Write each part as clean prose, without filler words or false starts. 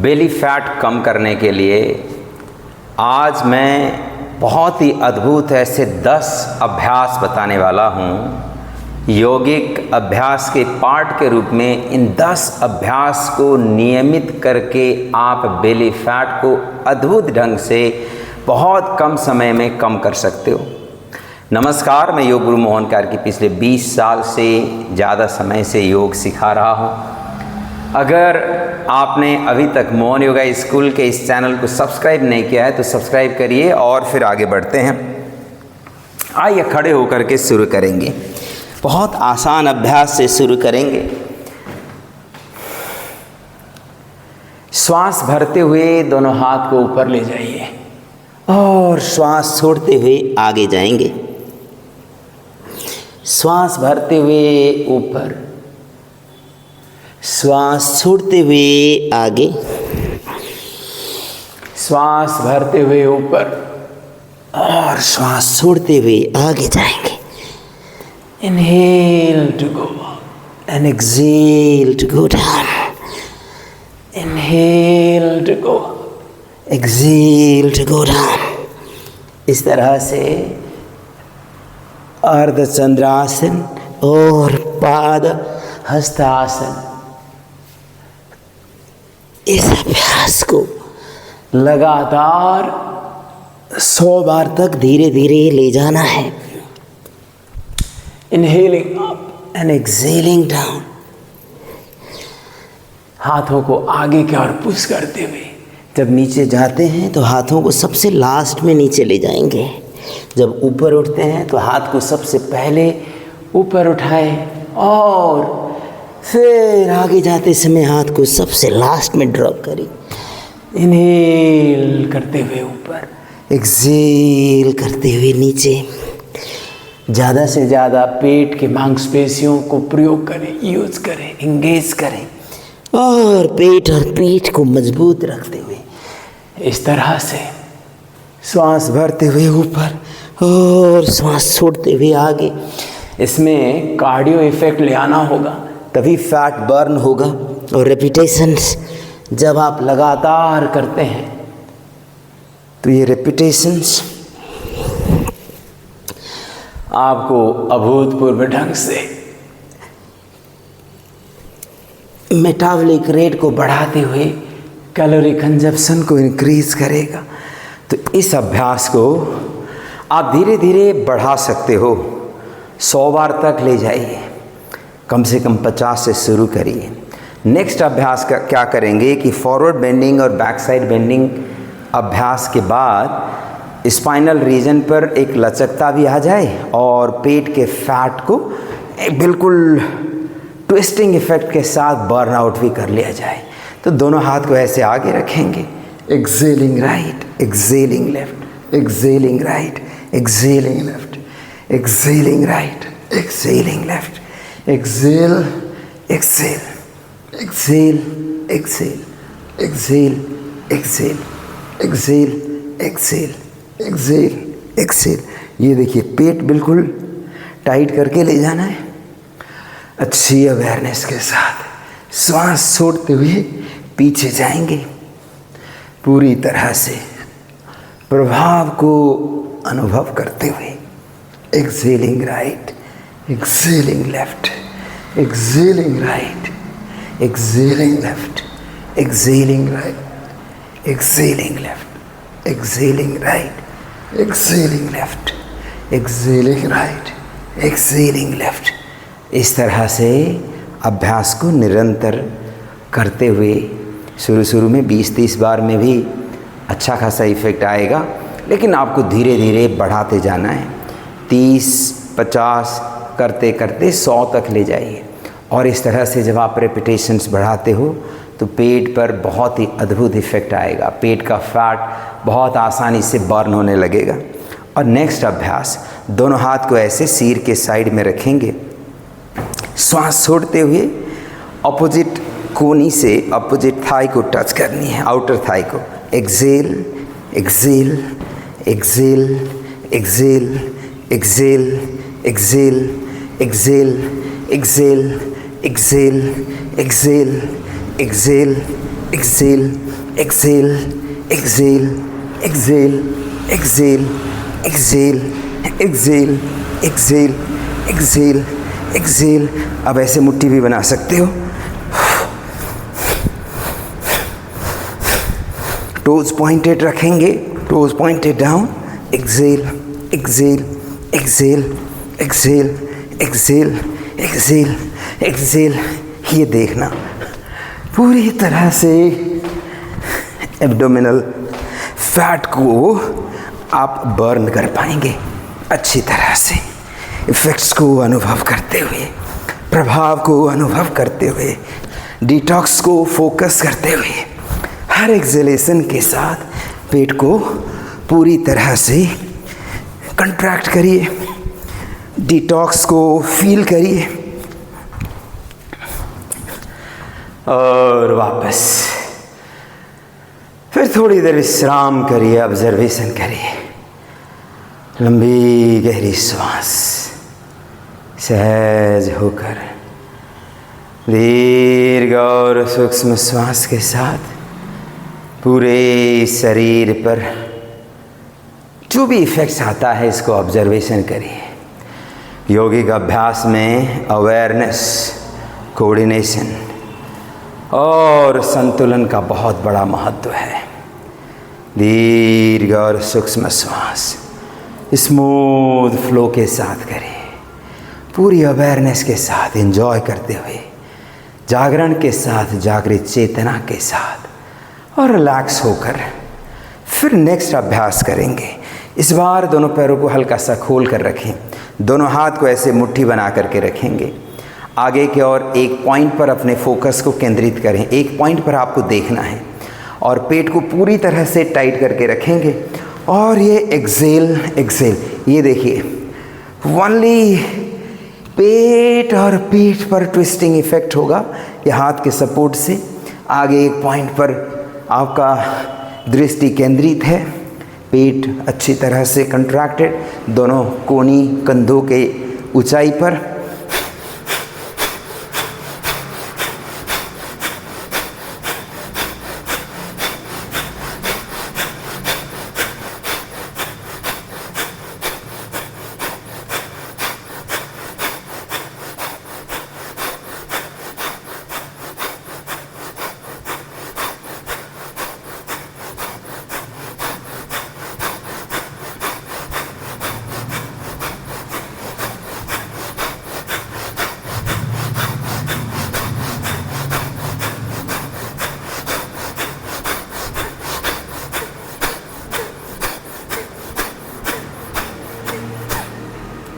Belly fat कम करने के लिए आज मैं बहुत ही अद्भुत ऐसे 10 अभ्यास बताने वाला हूँ। यौगिक अभ्यास के पार्ट के रूप में इन 10 अभ्यास को नियमित करके आप बेली फैट को अद्भुत ढंग से बहुत कम समय में कम कर सकते हो। नमस्कार, मैं योग गुरु मोहन कार्की पिछले 20 साल से ज़्यादा समय से योग सिखा रहा हूँ। अगर आपने अभी तक मोहन योगा स्कूल के इस चैनल को सब्सक्राइब नहीं किया है तो सब्सक्राइब करिए और फिर आगे बढ़ते हैं। आइए खड़े होकर के शुरू करेंगे। बहुत आसान अभ्यास से शुरू करेंगे। श्वास भरते हुए दोनों हाथ को ऊपर ले जाइए और श्वास छोड़ते हुए आगे जाएंगे। श्वास भरते हुए ऊपर, श्वास छोड़ते हुए आगे, श्वास भरते हुए ऊपर और श्वास छोड़ते हुए आगे जाएंगे। Inhale to go up and exhale to go down. Inhale to go up, exhale to go down. इस तरह से अर्ध चंद्रासन और पाद हस्तासन, इस अभ्यास को लगातार 100 बार तक धीरे धीरे ले जाना है। Inhaling up and exhaling down. हाथों को आगे की ओर पुश करते हुए जब नीचे जाते हैं तो हाथों को सबसे लास्ट में नीचे ले जाएंगे। जब ऊपर उठते हैं तो हाथ को सबसे पहले ऊपर उठाएं और फिर आगे जाते समय हाथ को सबसे लास्ट में ड्रॉप करें। इनहेल करते हुए ऊपर, एक्सहेल करते हुए नीचे। ज़्यादा से ज़्यादा पेट के मांसपेशियों को प्रयोग करें, यूज करें, इंगेज करें और पेट और पीठ को मजबूत रखते हुए इस तरह से श्वास भरते हुए ऊपर और श्वास छोड़ते हुए आगे। इसमें कार्डियो इफेक्ट ले आना होगा, तभी फैट बर्न होगा। और रेपिटेशंस जब आप लगातार करते हैं तो ये रेपिटेशंस आपको अभूतपूर्व ढंग से मेटाबॉलिक रेट को बढ़ाते हुए कैलोरी कंजप्शन को इंक्रीज करेगा। तो इस अभ्यास को आप धीरे धीरे बढ़ा सकते हो। 100 बार तक ले जाइए, कम से कम 50 से शुरू करिए। नेक्स्ट अभ्यास का क्या करेंगे कि फॉरवर्ड बेंडिंग और बैक साइड बेंडिंग अभ्यास के बाद स्पाइनल रीजन पर एक लचकता भी आ जाए और पेट के फैट को बिल्कुल ट्विस्टिंग इफेक्ट के साथ बर्न आउट भी कर लिया जाए। तो दोनों हाथ को ऐसे आगे रखेंगे। Exhaling right, exhaling left, exhaling right, exhaling left, exhaling right, exhaling left, exhale, exhale, exhale, exhale, exhale, exhale, exhale, exhale, exhale, exhale. ये देखिए, पेट बिल्कुल टाइट करके ले जाना है, अच्छी अवेयरनेस के साथ। श्वास छोड़ते हुए पीछे जाएंगे, पूरी तरह से प्रभाव को अनुभव करते हुए। Exhaling right, exhaling left, exhaling right, exhaling left, exhaling right, exhaling left, exhaling right, exhaling left, exhaling right, exhaling left. इस तरह से अभ्यास को निरंतर करते हुए शुरू में 20-30 बार में भी अच्छा खासा इफेक्ट आएगा, लेकिन आपको धीरे धीरे बढ़ाते जाना है। 30-50 करते करते 100 तक ले जाइए। और इस तरह से जब आप रेपिटेशंस बढ़ाते हो तो पेट पर बहुत ही अद्भुत इफेक्ट आएगा। पेट का फैट बहुत आसानी से बर्न होने लगेगा। और नेक्स्ट अभ्यास, दोनों हाथ को ऐसे सिर के साइड में रखेंगे। श्वास छोड़ते हुए अपोजिट कोनी से अपोजिट थाई को टच करनी है, आउटर थाई को। Exhale, exhale, exhale, exhale, exhale, exhale, exhale, exhale, exhale, exhale, exhale, exhale, exhale, exhale, exhale, exhale, exhale, exhale, exhale, exhale, exhale। अब ऐसे मुट्ठी भी बना सकते हो। टोज पॉइंटेड रखेंगे, toes pointed down. Exhale, exhale, exhale, exhale, exhale, exhale, exhale. ये देखना पूरी तरह से एब्डोमिनल फैट को आप बर्न कर पाएंगे अच्छी तरह से, इफ़ेक्ट्स को अनुभव करते हुए, प्रभाव को अनुभव करते हुए, डिटॉक्स को फोकस करते हुए। हर एक्सेलेशन के साथ पेट को पूरी तरह से कंट्रैक्ट करिए, डिटॉक्स को फील करिए और वापस फिर थोड़ी देर विश्राम करिए, ऑब्जर्वेशन करिए। लंबी गहरी श्वास सहज होकर दीर्घ और सूक्ष्म श्वास के साथ पूरे शरीर पर जो भी इफ़ेक्ट्स आता है इसको ऑब्जर्वेशन करिए। योगिक अभ्यास में अवेयरनेस, कोऑर्डिनेशन और संतुलन का बहुत बड़ा महत्व है। दीर्घ और सूक्ष्म श्वास स्मूथ फ्लो के साथ करें, पूरी अवेयरनेस के साथ, एंजॉय करते हुए, जागरण के साथ, जागृत चेतना के साथ और रिलैक्स होकर फिर नेक्स्ट अभ्यास करेंगे। इस बार दोनों पैरों को हल्का सा खोल कर रखें, दोनों हाथ को ऐसे मुट्ठी बना करके रखेंगे। आगे की ओर एक पॉइंट पर अपने फोकस को केंद्रित करें, एक पॉइंट पर आपको देखना है और पेट को पूरी तरह से टाइट करके रखेंगे। और ये एक्सेल, एक्सेल, ये देखिए ओनली पेट और पीठ पर ट्विस्टिंग इफेक्ट होगा ये हाथ के सपोर्ट से। आगे एक पॉइंट पर आपका दृष्टि केंद्रित है, पेट अच्छी तरह से कंट्रैक्टेड, दोनों कोनी कंधों के ऊंचाई पर।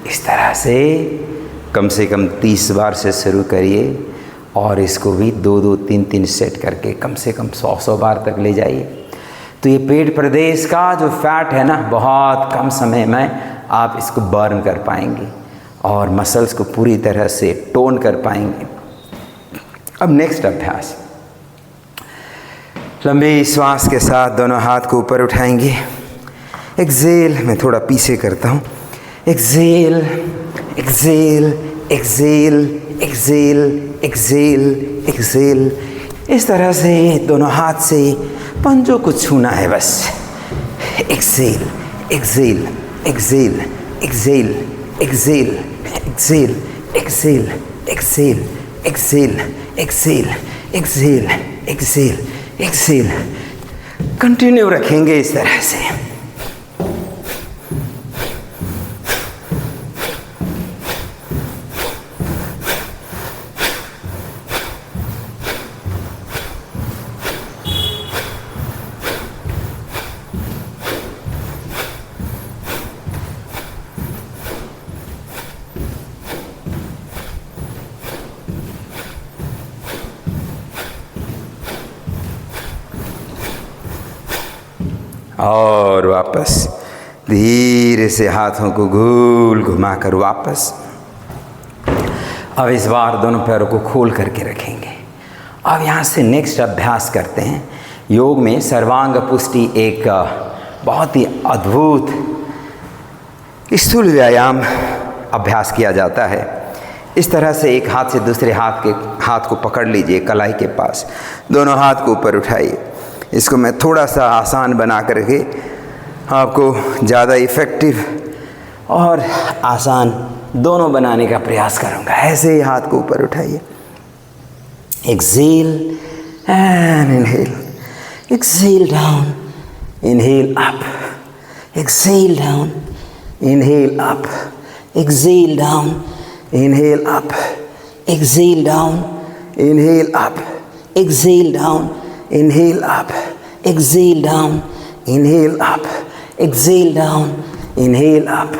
इस तरह से कम 30 बार से शुरू करिए और इसको भी 2-2, 3-3 सेट करके कम से कम 100 बार तक ले जाइए। तो ये पेट प्रदेश का जो फैट है ना, बहुत कम समय में आप इसको बर्न कर पाएंगे और मसल्स को पूरी तरह से टोन कर पाएंगे। अब नेक्स्ट अभ्यास, लंबी श्वास के साथ दोनों हाथ को ऊपर उठाएंगे। एक्सेल, मैं थोड़ा पीछे करता हूँ। Exhale, exhale, exhale, exhale, exhale, exhale. इस तरह से दोनों हाथ से पंजों को छूना है बस। Exhale, exhale, exhale, exhale, exhale, exhale, exhale, exhale, exhale, exhale, exhale, exhale, exhale. Continue रखेंगे इस तरह से। और वापस धीरे से हाथों को गोल घुमाकर वापस। अब इस बार दोनों पैरों को खोल करके रखेंगे। अब यहाँ से नेक्स्ट अभ्यास करते हैं। योग में सर्वांग पुष्टि एक बहुत ही अद्भुत स्थूल व्यायाम अभ्यास किया जाता है। इस तरह से एक हाथ से दूसरे हाथ को पकड़ लीजिए कलाई के पास, दोनों हाथ को ऊपर उठाइए। इसको मैं थोड़ा सा आसान बना करके आपको ज़्यादा इफ़ेक्टिव और आसान दोनों बनाने का प्रयास करूँगा। ऐसे ही हाथ को ऊपर उठाइए, exhale and inhale, exhale down, inhale up, exhale down, inhale up, exhale down, inhale up, exhale down, inhale up, exhale down, inhale up, exhale down, inhale up, exhale down, inhale up,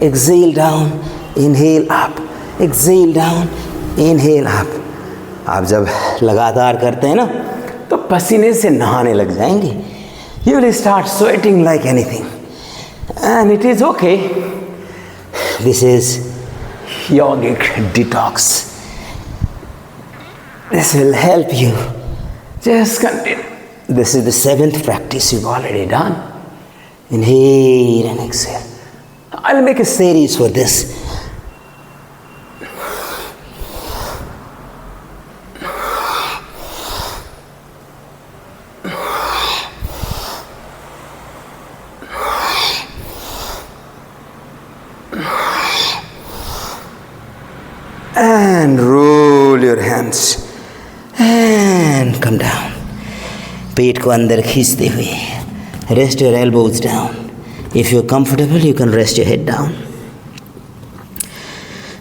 exhale down, inhale up, exhale down, inhale up। आप जब लगातार करते हैं ना तो पसीने से नहाने लग जाएंगे। You will start sweating like anything, and it is okay. This is yogic detox. This will help you. Just continue. This is the 7th practice you've already done. Inhale and exhale. I'll make a series for this. And roll your hands. And come down. पेट को अंदर खींचते हुए rest your elbows down. If you are comfortable you can rest your head down.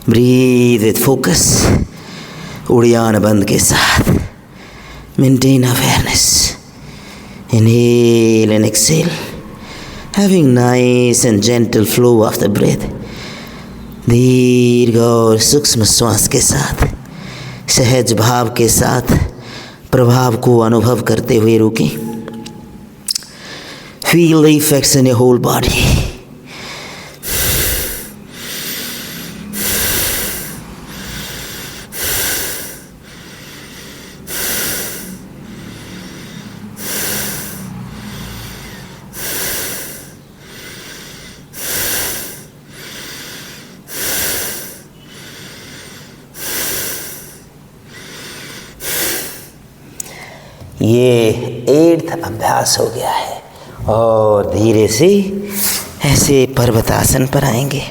Breathe with focus, Uddiyana bandha के साथ maintain awareness. Inhale and exhale, having nice and gentle flow of the breath. दीर्घ और सूक्ष्म श्वास के साथ, सहज भाव के साथ प्रभाव को अनुभव करते हुए रुकें। Feel the effects in your whole body. ये 8th अभ्यास हो गया है और धीरे से ऐसे पर्वतासन पर आएंगे।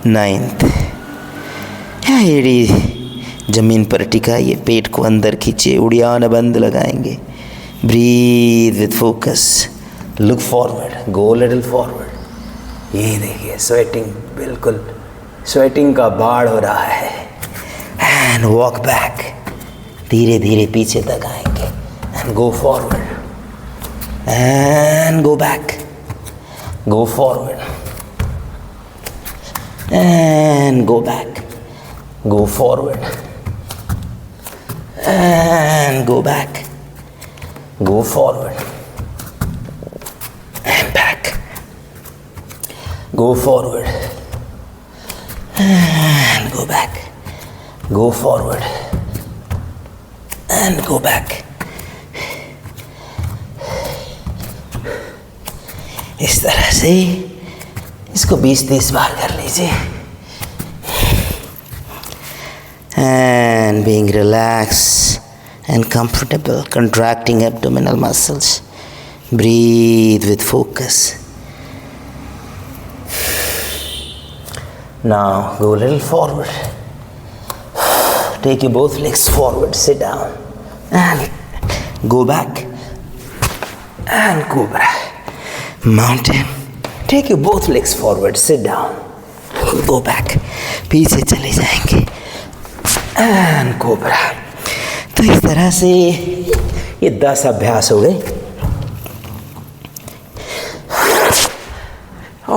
9th, एड़ी जमीन पर टिकाइए, पेट को अंदर खींचिए, उड़ियान बंद लगाएंगे। Breathe with focus, look forward, go little forward. ये देखिए स्वेटिंग, बिल्कुल स्वेटिंग का बाढ़ हो रहा है। एंड वॉक बैक, धीरे धीरे पीछे तक आएंगे। And go forward and go back, go forward and go back, go forward and go back, go forward and back, go forward and go back, go forward and go back। इस तरह से इसको 20-30 बार कर लीजिए। And being relaxed and comfortable, contracting abdominal muscles. Breathe with focus. Now go a little forward. Take your both legs forward, sit down and go back and cobra, mountain. Take your both legs forward, sit down, go back, पीछे चले जाएंगे and cobra। तो इस तरह से ये 10 अभ्यास हो गए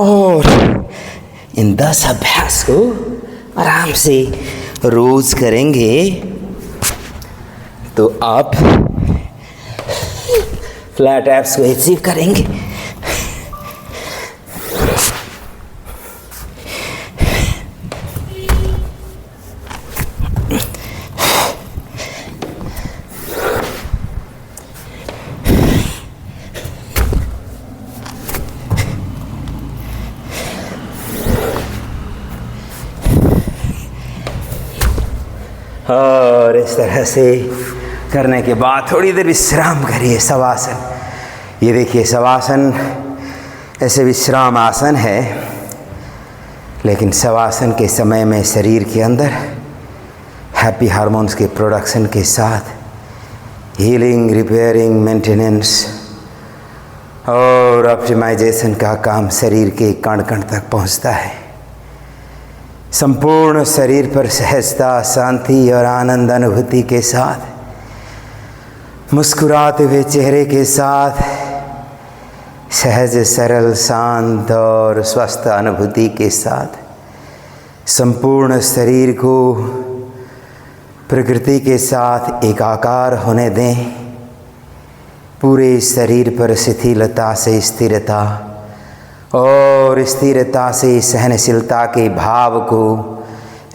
और इन 10 अभ्यास को आराम से रोज करेंगे तो आप फ्लैट एब्स को अचीव करेंगे। इस तरह से करने के बाद थोड़ी देर विश्राम करिए। शवासन, ये देखिए शवासन ऐसे विश्राम आसन है, लेकिन शवासन के समय में शरीर के अंदर हैप्पी हार्मोन्स के प्रोडक्शन के साथ हीलिंग, रिपेयरिंग, मेंटेनेंस और ऑप्टिमाइजेशन का काम शरीर के कण कण तक पहुंचता है। संपूर्ण शरीर पर सहजता, शांति और आनंद अनुभूति के साथ, मुस्कुराते हुए चेहरे के साथ, सहज, सरल, शांत और स्वस्थ अनुभूति के साथ संपूर्ण शरीर को प्रकृति के साथ एकाकार होने दें। पूरे शरीर पर शिथिलता से स्थिरता और स्थिरता से सहनशीलता के भाव को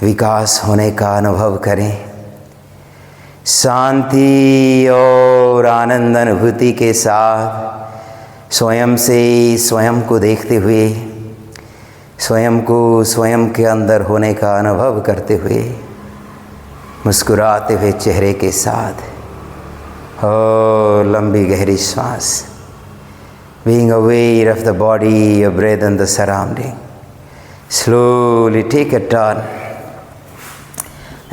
विकास होने का अनुभव करें। शांति और आनंद अनुभूति के साथ स्वयं से स्वयं को देखते हुए, स्वयं को स्वयं के अंदर होने का अनुभव करते हुए, मुस्कुराते हुए चेहरे के साथ और लंबी गहरी श्वास, being aware of the body, your breath and the surrounding. Slowly take a turn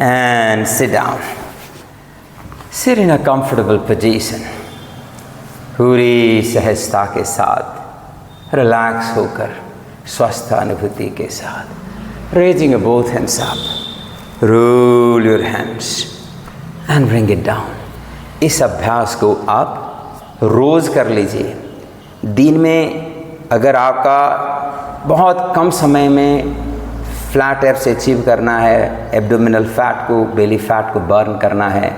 and sit down. Sit in a comfortable position. पूरी सहजता के साथ, रिलैक्स होकर, स्वस्थ अनुभूति के साथ, raising both hands up, roll your hands and bring it down. इस अभ्यास को आप रोज़ कर लीजिए। दिन में अगर आपका बहुत कम समय में फ्लैट एब्स अचीव करना है, एब्डोमिनल फैट को, बेली फैट को बर्न करना है,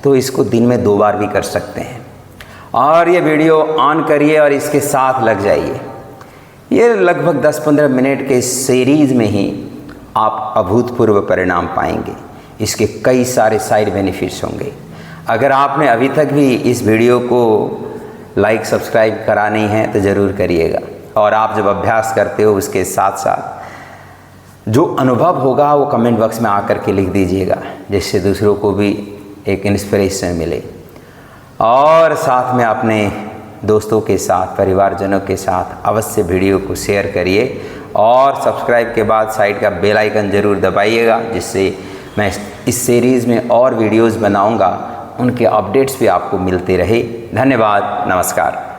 तो इसको दिन में 2 बार भी कर सकते हैं। और ये वीडियो ऑन करिए और इसके साथ लग जाइए। ये लगभग 10-15 मिनट के सीरीज़ में ही आप अभूतपूर्व परिणाम पाएंगे। इसके कई सारे साइड बेनिफिट्स होंगे। अगर आपने अभी तक भी इस वीडियो को लाइक, सब्सक्राइब करा नहीं है तो ज़रूर करिएगा। और आप जब अभ्यास करते हो उसके साथ साथ जो अनुभव होगा वो कमेंट बॉक्स में आकर के लिख दीजिएगा, जिससे दूसरों को भी एक इंस्पिरेशन मिले। और साथ में अपने दोस्तों के साथ, परिवारजनों के साथ अवश्य वीडियो को शेयर करिए और सब्सक्राइब के बाद साइड का बेल आइकन ज़रूर दबाइएगा, जिससे मैं इस सीरीज़ में और वीडियोज़ बनाऊंगा, उनके अपडेट्स भी आपको मिलते रहे। धन्यवाद, नमस्कार।